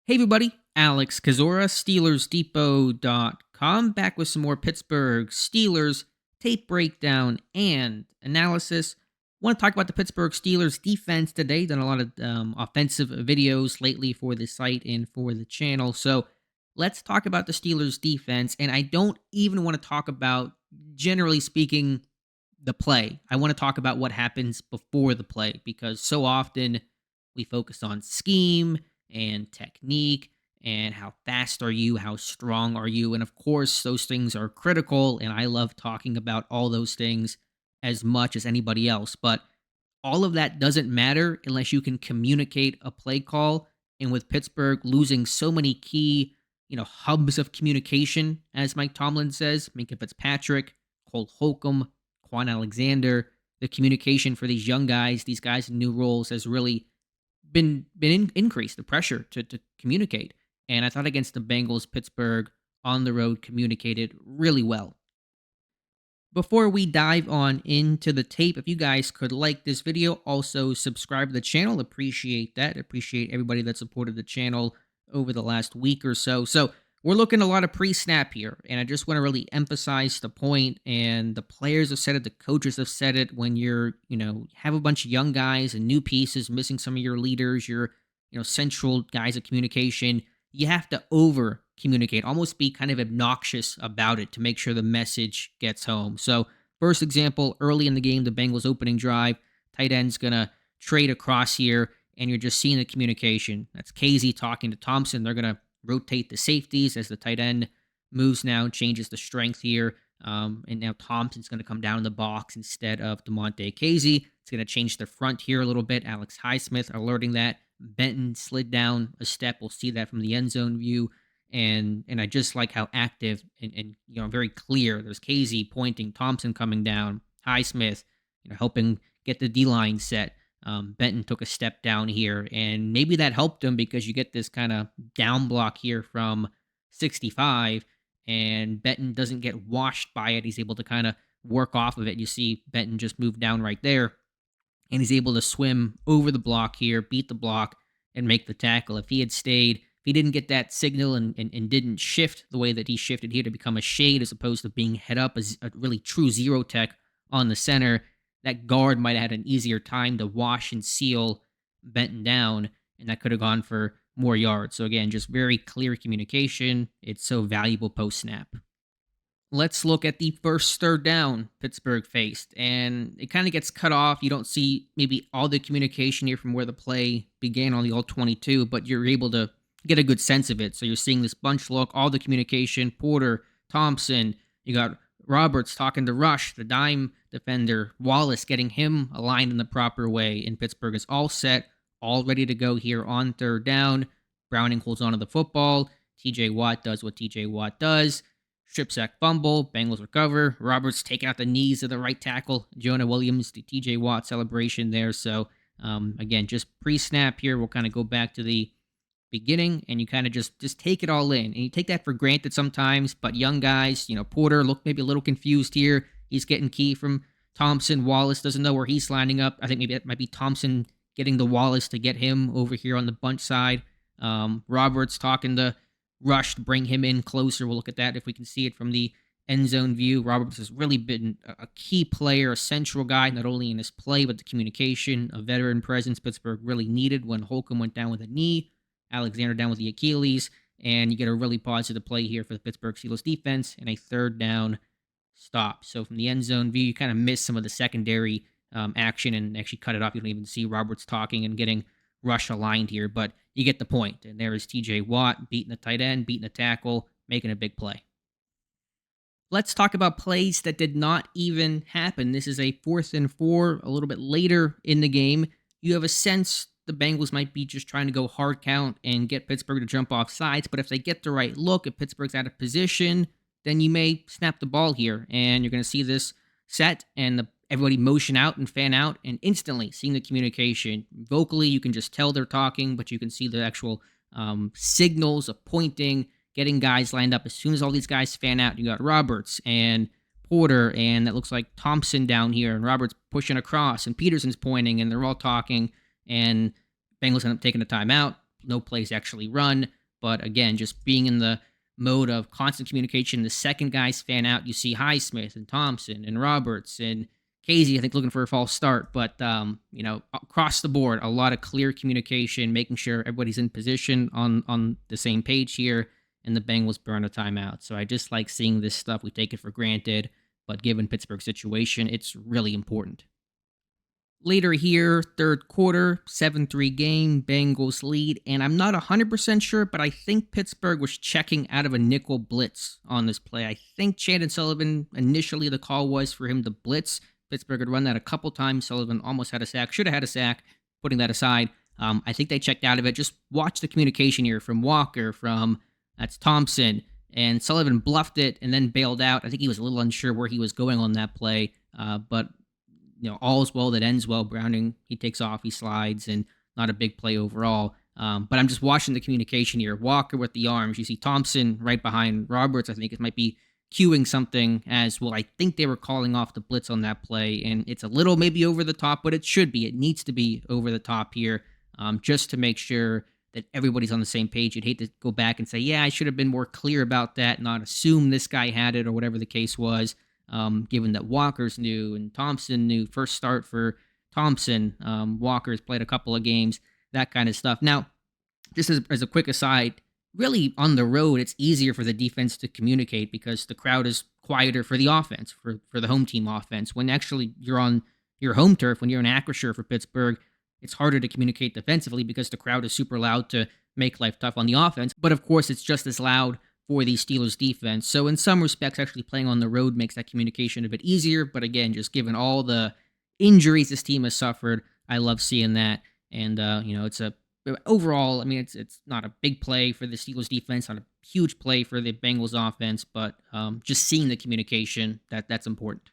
Hey everybody, Alex Kazora, SteelersDepot.com, back with some more Pittsburgh Steelers tape breakdown and analysis. Want to talk about the Pittsburgh Steelers defense today. Done a lot of offensive videos lately for the site and for the channel. So let's talk about the Steelers defense. And I don't even want to talk about, generally speaking, the play. I want to talk about what happens before the play because so often we focus on scheme and technique and how fast are you, how strong are you. And of course, those things are critical. And I love talking about all those things as much as anybody else. But all of that doesn't matter unless you can communicate a play call. And with Pittsburgh losing so many key, hubs of communication, as Mike Tomlin says, Minkah Fitzpatrick, Cole Holcomb, Quan Alexander, the communication for these young guys, these guys in new roles has really been increased, the pressure to communicate. And I thought against the Bengals, Pittsburgh on the road communicated really well. Before we dive on into the tape, if you guys could like this video, also subscribe to the channel, appreciate that. Appreciate everybody that supported the channel over the last week or so. So we're looking at a lot of pre-snap here, and I just want to really emphasize the point, and the players have said it, the coaches have said it, when you're, have a bunch of young guys and new pieces, missing some of your leaders, your, central guys of communication, you have to over communicate, almost be kind of obnoxious about it to make sure the message gets home. So first example, early in the game, the Bengals opening drive, tight end's going to trade across here, and you're just seeing the communication. That's Casey talking to Thompson. They're going to rotate the safeties as the tight end moves now, changes the strength here. And now Thompson's going to come down in the box instead of DeMonte Casey. It's going to change the front here a little bit. Alex Highsmith alerting that. Benton slid down a step. We'll see that from the end zone view. And I just like how active and very clear. There's Casey pointing, Thompson coming down, Highsmith, helping get the D-line set. Benton took a step down here, and maybe that helped him because you get this kind of down block here from 65, and Benton doesn't get washed by it. He's able to kind of work off of it. You see Benton just move down right there, and he's able to swim over the block here, beat the block, and make the tackle. If he had stayed, if he didn't get that signal and didn't shift the way that he shifted here to become a shade as opposed to being head up as a really true zero tech on the center, that guard might have had an easier time to wash and seal Benton down, and that could have gone for more yards. So again, just very clear communication. It's so valuable post-snap. Let's look at the first third down Pittsburgh faced, and it kind of gets cut off. You don't see maybe all the communication here from where the play began on the all-22, but you're able to get a good sense of it. So you're seeing this bunch look, all the communication, Porter, Thompson, you got Roberts talking to Rush, the dime defender, Wallace getting him aligned in the proper way, and Pittsburgh is all set, all ready to go here on third down. Browning holds onto the football. TJ Watt does what TJ Watt does. Strip sack fumble, Bengals recover. Roberts taking out the knees of the right tackle. Jonah Williams, the TJ Watt celebration there. So, again, just pre-snap here. We'll kind of go back to the beginning, and you kind of just take it all in, and you take that for granted sometimes. But young guys, Porter looked maybe a little confused here. He's getting key from Thompson. Wallace doesn't know where he's lining up. I think maybe that might be Thompson getting the Wallace to get him over here on the bunch side. Roberts talking to Rush to bring him in closer. We'll look at that if we can see it from the end zone view. Roberts has really been a key player, a central guy, not only in his play, but the communication, a veteran presence Pittsburgh really needed when Holcomb went down with a knee, Alexander down with the Achilles, and you get a really positive play here for the Pittsburgh Steelers defense and a third down stop. So from the end zone view, you kind of miss some of the secondary action and actually cut it off. You don't even see Roberts talking and getting Rush aligned here, but you get the point. And there is TJ Watt beating the tight end, beating the tackle, making a big play. Let's talk about plays that did not even happen. This is a 4th and 4, a little bit later in the game. You have a sense the Bengals might be just trying to go hard count and get Pittsburgh to jump off sides, but if they get the right look, if Pittsburgh's out of position, then you may snap the ball here, and you're going to see this set and everybody motion out and fan out, and instantly seeing the communication. Vocally, you can just tell they're talking, but you can see the actual signals of pointing, getting guys lined up. As soon as all these guys fan out, you got Roberts and Porter, and that looks like Thompson down here, and Roberts pushing across, and Peterson's pointing, and they're all talking, and Bengals end up taking a timeout. No plays actually run. But again, just being in the mode of constant communication, the second guys fan out, you see Highsmith and Thompson and Roberts and Casey, I think, looking for a false start. But, across the board, a lot of clear communication, making sure everybody's in position on the same page here, and the Bengals burn a timeout. So I just like seeing this stuff. We take it for granted, but given Pittsburgh's situation, it's really important. Later here, third quarter, 7-3 game, Bengals lead, and I'm not 100% sure, but I think Pittsburgh was checking out of a nickel blitz on this play. I think Chandon Sullivan, initially the call was for him to blitz. Pittsburgh had run that a couple times. Sullivan almost had a sack, should have had a sack, putting that aside. I think they checked out of it. Just watch the communication here from Walker, that's Thompson, and Sullivan bluffed it and then bailed out. I think he was a little unsure where he was going on that play, but all is well that ends well. Browning, he takes off, he slides, and not a big play overall. But I'm just watching the communication here. Walker with the arms. You see Thompson right behind Roberts. I think it might be cueing something as well. I think they were calling off the blitz on that play, and it's a little maybe over the top, but it should be. It needs to be over the top here, just to make sure that everybody's on the same page. You'd hate to go back and say, yeah, I should have been more clear about that, not assume this guy had it or whatever the case was. Given that Walker's new and Thompson new, first start for Thompson. Walker's played a couple of games, that kind of stuff. Now, just as a quick aside, really on the road, it's easier for the defense to communicate because the crowd is quieter for the offense, for the home team offense. When actually you're on your home turf, when you're in Acrisure for Pittsburgh, it's harder to communicate defensively because the crowd is super loud to make life tough on the offense. But of course, it's just as loud for the Steelers defense. So in some respects, actually playing on the road makes that communication a bit easier. But again, just given all the injuries this team has suffered, I love seeing that. And, it's overall, I mean, it's not a big play for the Steelers defense, not a huge play for the Bengals offense, but just seeing the communication, that's important.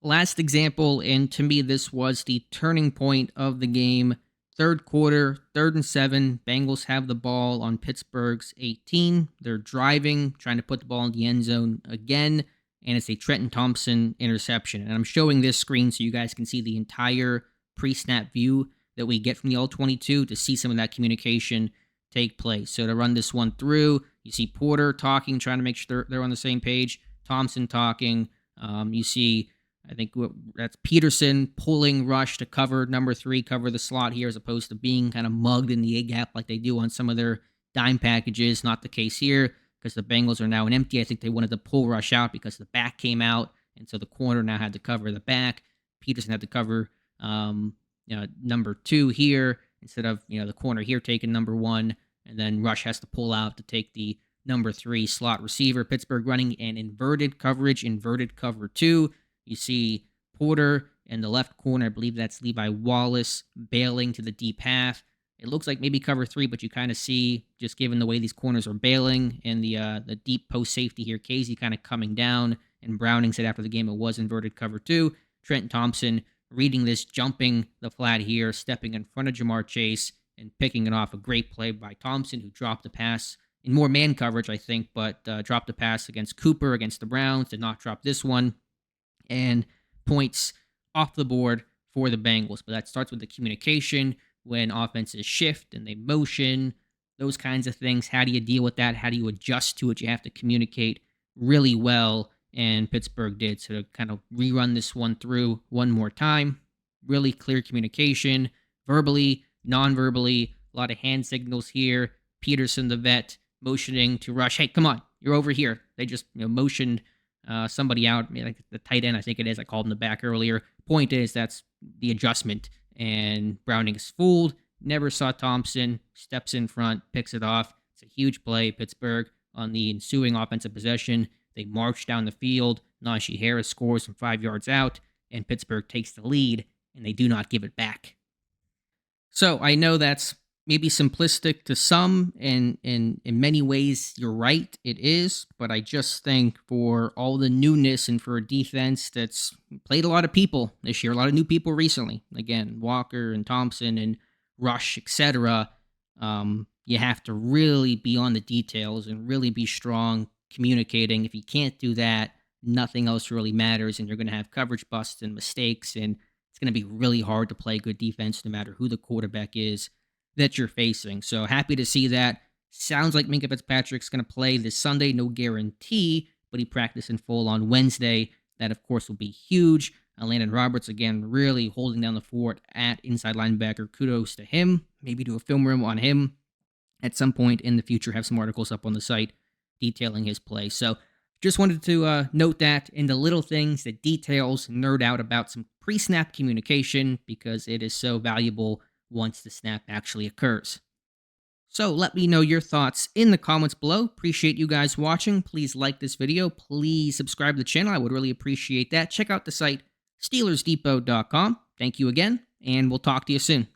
Last example, and to me, this was the turning point of the game. Third quarter, 3rd and 7. Bengals have the ball on Pittsburgh's 18. They're driving, trying to put the ball in the end zone again, and it's a Trenton Thompson interception. And I'm showing this screen so you guys can see the entire pre-snap view that we get from the All-22 to see some of that communication take place. So to run this one through, you see Porter talking, trying to make sure they're on the same page. Thompson talking. You see, I think that's Peterson pulling Rush to cover number 3, cover the slot here, as opposed to being kind of mugged in the A-gap like they do on some of their dime packages. Not the case here because the Bengals are now in empty. I think they wanted to pull Rush out because the back came out, and so the corner now had to cover the back. Peterson had to cover number 2 here instead of the corner here taking number 1, and then Rush has to pull out to take the number 3 slot receiver. Pittsburgh running an inverted coverage, inverted cover 2. You see Porter in the left corner. I believe that's Levi Wallace bailing to the deep half. It looks like maybe cover 3, but you kind of see, just given the way these corners are bailing, and the deep post safety here, Casey kind of coming down, and Browning said after the game it was inverted cover 2. Trenton Thompson reading this, jumping the flat here, stepping in front of Jamar Chase, and picking it off. A great play by Thompson, who dropped the pass in more man coverage, I think, but dropped the pass against Cooper, against the Browns, did not drop this one, and points off the board for the Bengals. But that starts with the communication when offenses shift and they motion, those kinds of things. How do you deal with that? How do you adjust to it? You have to communicate really well, and Pittsburgh did. So to kind of rerun this one through one more time, really clear communication, verbally, non-verbally, a lot of hand signals here. Peterson, the vet, motioning to Rush. Hey, come on, you're over here. They just motioned somebody out, like the tight end, I think it is. I called him the back earlier. Point is, that's the adjustment. And Browning is fooled, never saw Thompson, steps in front, picks it off. It's a huge play. Pittsburgh on the ensuing offensive possession, they march down the field. Najee Harris scores from 5 yards out, and Pittsburgh takes the lead, and they do not give it back. So I know that's maybe simplistic to some, and in many ways, you're right, it is. But I just think for all the newness and for a defense that's played a lot of people this year, a lot of new people recently, again, Walker and Thompson and Rush, etc., you have to really be on the details and really be strong communicating. If you can't do that, nothing else really matters, and you're going to have coverage busts and mistakes, and it's going to be really hard to play good defense no matter who the quarterback is that you're facing. So happy to see that. Sounds like Minka Fitzpatrick's going to play this Sunday, no guarantee, but he practiced in full on Wednesday. That, of course, will be huge. Landon Roberts, again, really holding down the fort at inside linebacker. Kudos to him. Maybe do a film room on him at some point in the future. Have some articles up on the site detailing his play. So just wanted to note that in the little things, the details, nerd out about some pre-snap communication because it is so valuable once the snap actually occurs. So let me know your thoughts in the comments below. Appreciate you guys watching. Please like this video. Please subscribe to the channel. I would really appreciate that. Check out the site, SteelersDepot.com. Thank you again, and we'll talk to you soon.